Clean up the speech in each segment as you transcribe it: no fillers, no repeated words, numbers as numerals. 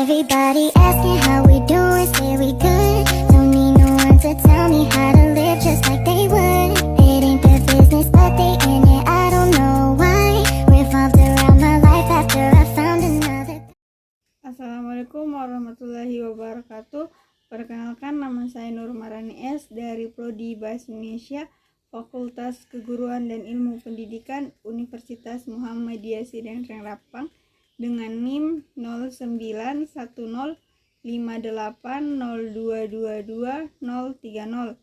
Everybody asking how we doing, say we good. Don't need no one to tell me how to live just like they would. It ain't their business, but they in it, I don't know why. Revolved around my life after I found another. Assalamualaikum warahmatullahi wabarakatuh. Perkenalkan, nama saya Nur Marani S. dari Prodi Bahasa Indonesia, Fakultas Keguruan dan Ilmu Pendidikan, Universitas Muhammadiyah Sidang Rapang, dengan NIM 09105802222030.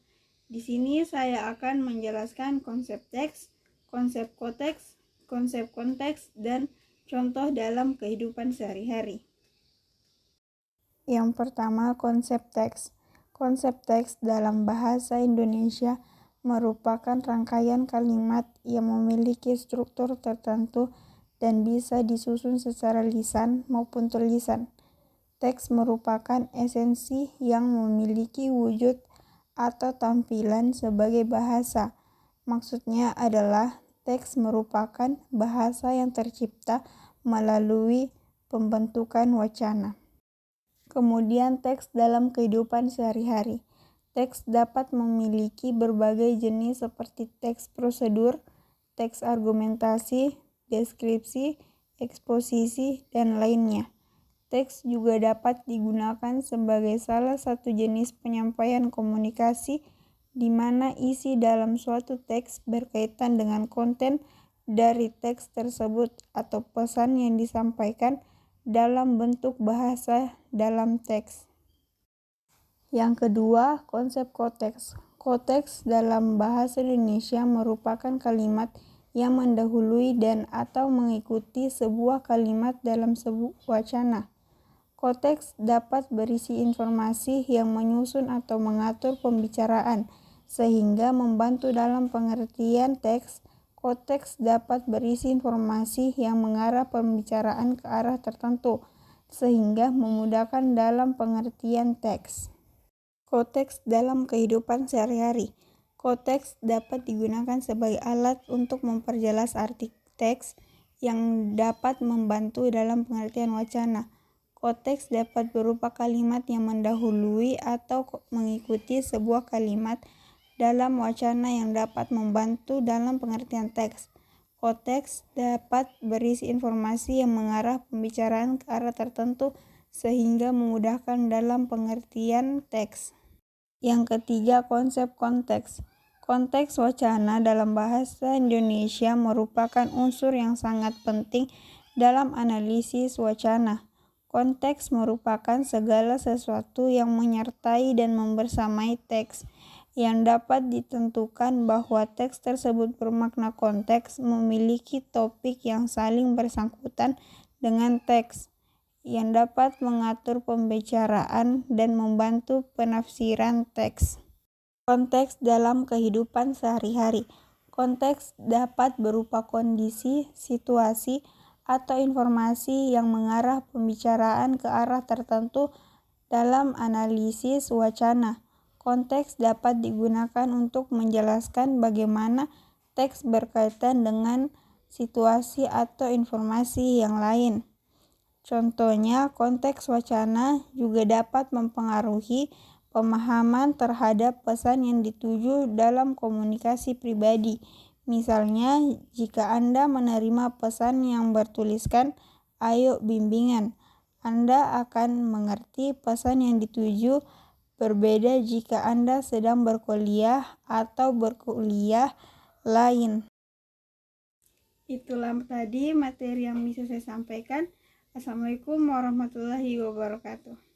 Di sini saya akan menjelaskan konsep teks, konsep koteks, konsep konteks, dan contoh dalam kehidupan sehari-hari. Yang pertama, konsep teks. Konsep teks dalam bahasa Indonesia merupakan rangkaian kalimat yang memiliki struktur tertentu dan bisa disusun secara lisan maupun tulisan. Teks merupakan esensi yang memiliki wujud atau tampilan sebagai bahasa. Maksudnya adalah teks merupakan bahasa yang tercipta melalui pembentukan wacana. Kemudian teks dalam kehidupan sehari-hari. Teks dapat memiliki berbagai jenis seperti teks prosedur, teks argumentasi, deskripsi, eksposisi, dan lainnya. Teks juga dapat digunakan sebagai salah satu jenis penyampaian komunikasi di mana isi dalam suatu teks berkaitan dengan konten dari teks tersebut atau pesan yang disampaikan dalam bentuk bahasa dalam teks. Yang kedua, konsep koteks. Koteks dalam bahasa Indonesia merupakan kalimat yang mendahului dan atau mengikuti sebuah kalimat dalam sebuah wacana. Konteks dapat berisi informasi yang menyusun atau mengatur pembicaraan, sehingga membantu dalam pengertian teks. Konteks dapat berisi informasi yang mengarah pembicaraan ke arah tertentu, sehingga memudahkan dalam pengertian teks. Konteks dalam kehidupan sehari-hari. Konteks dapat digunakan sebagai alat untuk memperjelas arti teks yang dapat membantu dalam pengertian wacana. Konteks dapat berupa kalimat yang mendahului atau mengikuti sebuah kalimat dalam wacana yang dapat membantu dalam pengertian teks. Konteks dapat berisi informasi yang mengarah pembicaraan ke arah tertentu sehingga memudahkan dalam pengertian teks. Yang ketiga, konsep konteks. Konteks wacana dalam bahasa Indonesia merupakan unsur yang sangat penting dalam analisis wacana. Konteks merupakan segala sesuatu yang menyertai dan membersamai teks, yang dapat ditentukan bahwa teks tersebut bermakna. Konteks memiliki topik yang saling bersangkutan dengan teks, yang dapat mengatur pembicaraan dan membantu penafsiran teks. Konteks dalam kehidupan sehari-hari. Konteks dapat berupa kondisi, situasi, atau informasi yang mengarah pembicaraan ke arah tertentu dalam analisis wacana. Konteks dapat digunakan untuk menjelaskan bagaimana teks berkaitan dengan situasi atau informasi yang lain. Contohnya, konteks wacana juga dapat mempengaruhi pemahaman terhadap pesan yang dituju dalam komunikasi pribadi. Misalnya, jika Anda menerima pesan yang bertuliskan "Ayo bimbingan", Anda akan mengerti pesan yang dituju. Berbeda jika Anda sedang berkuliah atau berkuliah lain. Itulah tadi materi yang bisa saya sampaikan. Assalamualaikum warahmatullahi wabarakatuh.